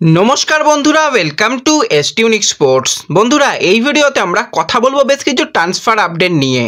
নমস্কার বন্ধুরা, welcome to এসটিউনিক sports. বন্ধুরা, এই ভিডিওতে আমরা কথা বলবো বেশ কিছু ট্রান্সফার আপডেট নিয়ে।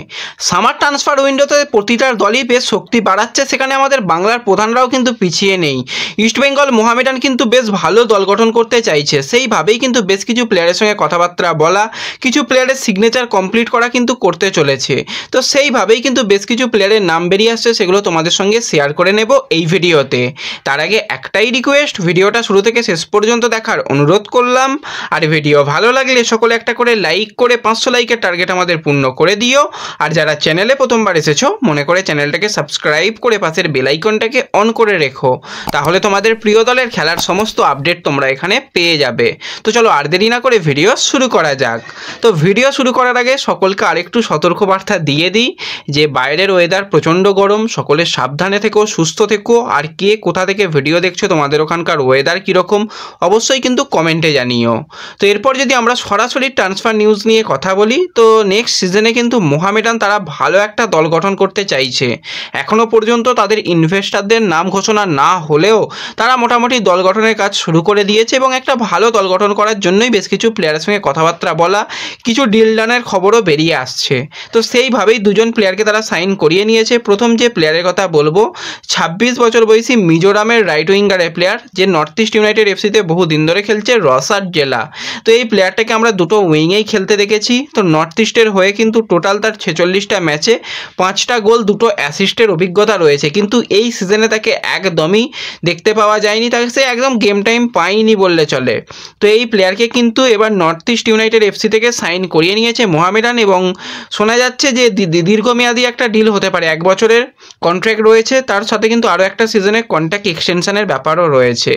সামার ট্রান্সফার উইন্ডোতে প্রতিটা দলই বেশ শক্তি বাড়াচ্ছে, সেখানে আমাদের বাংলার প্রধানরাও কিন্তু পিছিয়ে নেই। ইস্টবেঙ্গল মোহামেডান কিন্তু বেশ ভালো দল গঠন করতে চাইছে, সেইভাবেই কিন্তু বেশ কিছু প্লেয়ারের সঙ্গে কথাবার্তা বলা, কিছু প্লেয়ারের সিগনেচার কমপ্লিট করা কিন্তু করতে চলেছে। তো সেইভাবেই কিন্তু বেশ কিছু প্লেয়ারের নাম বেরিয়ে আসছে, সেগুলো তোমাদের সঙ্গে শেয়ার করে নেব এই ভিডিওতে। তার আগে একটাই রিকোয়েস্ট, ভিডিওটা শুরু থেকে শেষ পর্যন্ত দেখার অনুরোধ করলাম। আর ভিডিও ভালো লাগলে সকলে একটা করে লাইক করে 500 লাইকের টার্গেট আমাদের পূর্ণ করে দিও। আর যারা চ্যানেলে প্রথমবার এসেছো, মনে করে চ্যানেলটাকে সাবস্ক্রাইব করে পাশের বেল আইকনটাকে অন করে রেখো, তাহলে তোমাদের প্রিয় দলের খেলার সমস্ত আপডেট তোমরা এখানে পেয়ে যাবে। তো চলো আর দেরি না করে ভিডিও শুরু করা যাক। তো ভিডিও শুরু করার আগে সকলকে আরেকটু সতর্কবার্তা দিয়ে দিই যে বাইরের ওয়েদার প্রচণ্ড গরম, সকলে সাবধানে থেকো, সুস্থ থেকো। আর কে কোথা থেকে ভিডিও দেখছো, তোমাদের ওখানকার ওয়েদার কীরকম অবশ্যই কিন্তু কমেন্টে জানিও। তো এরপর যদি আমরা সরাসরি ট্রান্সফার নিউজ নিয়ে কথা বলি, তো নেক্সট সিজনে কিন্তু মোহামেডান তারা ভালো একটা দল গঠন করতে চাইছে। এখনও পর্যন্ত তাদের ইনভেস্টারদের নাম ঘোষণা না হলেও তারা মোটামুটি দল গঠনের কাজ শুরু করে দিয়েছে এবং একটা ভালো দল গঠন করার জন্যই বেশ কিছু প্লেয়ারের সঙ্গে কথাবার্তা বলা, কিছু ডিল ডানের খবরও বেরিয়ে আসছে। তো সেইভাবেই দুজন প্লেয়ারকে তারা সাইন করিয়ে নিয়েছে। প্রথম যে প্লেয়ারের কথা বলবো, 26 বছর বয়সী মিজোরামের রাইট উইঙ্গারের প্লেয়ার, যে নর্থ ইস্ট ইউনাইটেড এফসিতে বহু দিন ধরে খেলছে, রসার জেলা। তো এই প্লেয়ারটাকে আমরা দুটো উইংয়েই খেলতে দেখেছি। তো নর্থ ইস্টের হয়ে কিন্তু টোটাল তার 46টা ম্যাচে 5টা গোল, 2টো অ্যাসিস্টের অভিজ্ঞতা রয়েছে। কিন্তু এই সিজনে তাকে একদমই দেখতে পাওয়া যায়নি, তাকে সে একদম গেম টাইম পায়নি বললে চলে। তো এই প্লেয়ারকে কিন্তু এবার নর্থ ইস্ট ইউনাইটেড এফসি থেকে সাইন করিয়ে নিয়েছে মোহামেডান, এবং শোনা যাচ্ছে যে দীর্ঘমেয়াদী একটা ডিল হতে পারে। 1 বছরের কন্ট্রাক্ট রয়েছে, তার সাথে কিন্তু আরও একটা সিজনের কন্ট্রাক্ট এক্সটেনশনের ব্যাপারও রয়েছে।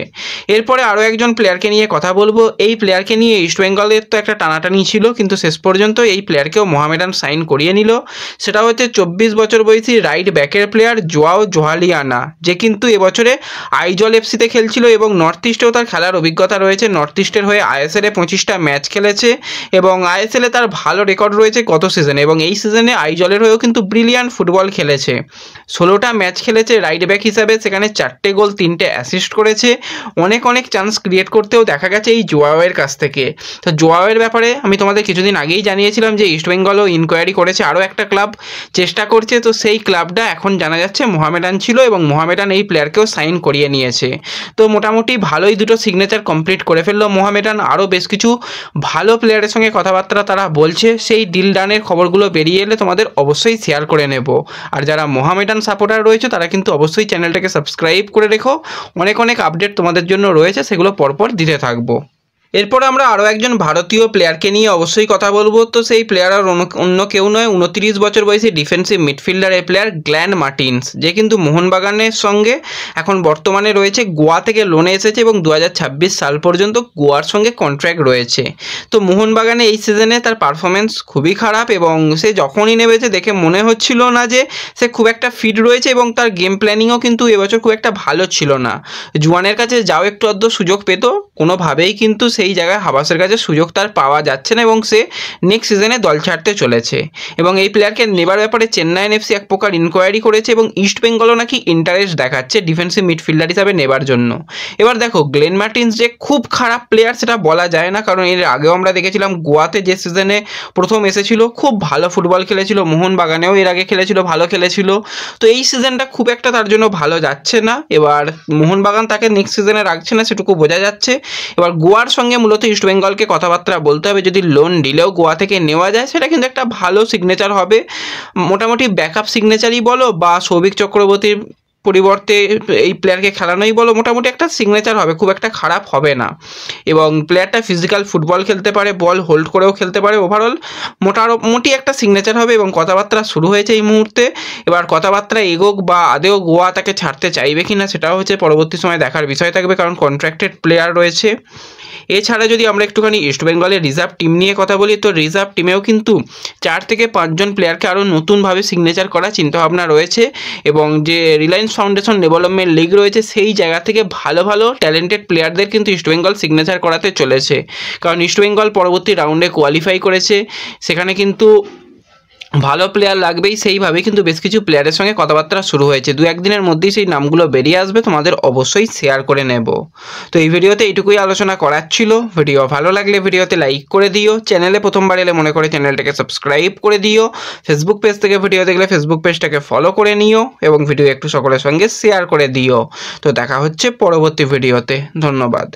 এরপরে আরও একজন প্লেয়ারকে নিয়ে কথা বলবো। এই প্লেয়ারকে নিয়ে ইস্টবেঙ্গলের তো একটা টানাটানি ছিল, কিন্তু শেষ পর্যন্ত এই প্লেয়ারকেও মোহামেডান সাইন করিয়ে নিল। সেটা হচ্ছে 24 বছর বয়সী রাইট ব্যাকের প্লেয়ার জোয়াও জোহালিয়ানা, যে কিন্তু এবছরে আইজল এফসিতে খেলছিল এবং নর্থ ইস্টেও তার খেলার অভিজ্ঞতা রয়েছে। নর্থ ইস্টের হয়ে আইএসএলে 25টা ম্যাচ খেলেছে এবং আইএসএলে তার ভালো রেকর্ড রয়েছে গত সিজনে, এবং এই সিজনে আইজলের হয়েও কিন্তু ব্রিলিয়ান্ট ফুটবল খেলেছে। 16টা ম্যাচ খেলেছে রাইট ব্যাক হিসাবে, সেখানে 4টে গোল, 3টে অ্যাসিস্ট করেছে। অনেক চান্স ক্রিয়েট করতেও দেখা গেছে এই জোয়াওয়ের কাছ থেকে। তো জোয়াওয়ের ব্যাপারে আমি তোমাদের কিছুদিন আগেই জানিয়েছিলাম যে ইস্টবেঙ্গলও ইনকোয়ারি করেছে, আরও একটা ক্লাব চেষ্টা করছে। তো সেই ক্লাবটা এখন জানা যাচ্ছে মোহামেডান ছিল, এবং মোহামেডান এই প্লেয়ারকেও সাইন করিয়ে নিয়েছে। তো মোটামুটি ভালোই দুটো সিগনেচার কমপ্লিট করে ফেললো মোহামেডান। আরও বেশ কিছু ভালো প্লেয়ারের সঙ্গে কথাবার্তা তারা বলছে, সেই ডিল ডানের খবরগুলো বেরিয়ে এলে তোমাদের অবশ্যই শেয়ার করে নেব। আর যারা মোহামেডান সাপোর্টার রয়েছে তারা কিন্তু অবশ্যই চ্যানেলটাকে সাবস্ক্রাইব করে রেখো, অনেক আপডেট তোমাদের জন্য রয়েছে, সেগুলো পরপর দিতে থাকবো। এরপর আমরা আরও একজন ভারতীয় প্লেয়ারকে নিয়ে অবশ্যই কথা বলবো। তো সেই প্লেয়ার আর অন্য কেউ নয়, 29 বছর বয়সী ডিফেন্সিভ মিডফিল্ডারের প্লেয়ার গ্ল্যান মার্টিন্স, যে কিন্তু মোহনবাগানের সঙ্গে এখন বর্তমানে রয়েছে। গোয়া থেকে লোনে এসেছে এবং 2026 সাল পর্যন্ত গোয়ার সঙ্গে কন্ট্রাক্ট রয়েছে। তো মোহনবাগানে এই সিজনে তার পারফরমেন্স খুবই খারাপ, এবং সে যখনই নেমেছে দেখে মনে হচ্ছিল না যে সে খুব একটা ফিট রয়েছে, এবং তার গেম প্ল্যানিংও কিন্তু এবছর খুব একটা ভালো ছিল না। জুয়ানের কাছে যাও একটু আধ সুযোগ পেত, কোনোভাবেই কিন্তু সেই জায়গায় হাবাসের কাছে সুযোগ তার পাওয়া যাচ্ছে না, এবং সে নেক্সট সিজনে দল ছাড়তে চলেছে। এবং এই প্লেয়ারকে নেবার ব্যাপারে চেন্নাইন এফসি এক প্রকার ইনকোয়ারি করেছে, এবং ইস্ট বেঙ্গলও নাকি ইন্টারেস্ট দেখাচ্ছে ডিফেন্সিভ মিডফিল্ডার হিসাবে নেবার জন্য। এবার দেখো, গ্লেন মার্টিন্স যে খুব খারাপ প্লেয়ার সেটা বলা যায় না, কারণ এর আগেও আমরা দেখেছিলাম গোয়াতে যে সিজনে প্রথম এসেছিল খুব ভালো ফুটবল খেলেছিল, মোহনবাগানেও এর আগে খেলেছিল, ভালো খেলেছিল। তো এই সিজনটা খুব একটা তার জন্য ভালো যাচ্ছে না। এবার মোহনবাগান তাকে নেক্সট সিজনে রাখছে না, সেটুকু বোঝা যাচ্ছে। এবার গোয়ার সঙ্গে মূলত ইস্টবেঙ্গলকে কথাবার্তা বলতে হবে, যদি লোন ডিলেও গোয়া থেকে নেওয়া যায় সেটা কিন্তু একটা ভালো সিগনেচার হবে। মোটামুটি ব্যাকআপ সিগনেচারই বলো বা সৌভিক চক্রবর্তীর পরিবর্তে এই প্লেয়ারকে খেলানোই বলো, মোটামুটি একটা সিগনেচার হবে, খুব একটা খারাপ হবে না। এবং প্লেয়ারটা ফিজিক্যাল ফুটবল খেলতে পারে, বল হোল্ড করেও খেলতে পারে। ওভারঅল মোটামুটি একটা সিগনেচার হবে, এবং কথাবার্তা শুরু হয়েছে এই মুহূর্তে। এবার কথাবার্তা এগোক বা আদেও গোয়া তাকে ছাড়তে চাইবে কি না সেটাও হচ্ছে পরবর্তী সময় দেখার বিষয় থাকবে, কারণ কন্ট্রাক্টেড প্লেয়ার রয়েছে। এছাড়া যদি আমরা একটুখানি ইস্টবেঙ্গলের রিজার্ভ টিম নিয়ে কথা বলি, তো রিজার্ভ টিমেও কিন্তু 4 থেকে 5 জন প্লেয়ারকে আরও নতুনভাবে সিগনেচার করার চিন্তাভাবনা রয়েছে, এবং যে রিলায়েন্স ফাউন্ডেশন ডেভেলপমেন্ট লিগ রয়েছে সেই জায়গা থেকে ভালো ট্যালেন্টেড প্লেয়ারদের কিন্তু ইস্টবেঙ্গল সিগনেচার করাতে চলেছে। কারণ ইস্টবেঙ্গল পরবর্তী রাউন্ডে কোয়ালিফাই করেছে, সেখানে কিন্তু ভালো প্লেয়ার লাগবেই সেইভাবে কিন্তু বেশ কিছু প্লেয়ারের সঙ্গে কথাবার্তা শুরু হয়েছে। 2-1 দিনের মধ্যেই সেই নামগুলো বেরিয়ে আসবে, তোমাদের অবশ্যই শেয়ার করে নেব। তো এই ভিডিওতে এইটুকুই আলোচনা করার ছিল। ভিডিও ভালো লাগলে ভিডিওতে লাইক করে দিও, চ্যানেলে প্রথমবার এলে মনে করে চ্যানেলটাকে সাবস্ক্রাইব করে দিও, ফেসবুক পেজ থেকে ভিডিও দেখলে ফেসবুক পেজটাকে ফলো করে নিও এবং ভিডিও একটু সকলের সঙ্গে শেয়ার করে দিও। তো দেখা হচ্ছে পরবর্তী ভিডিওতে। ধন্যবাদ।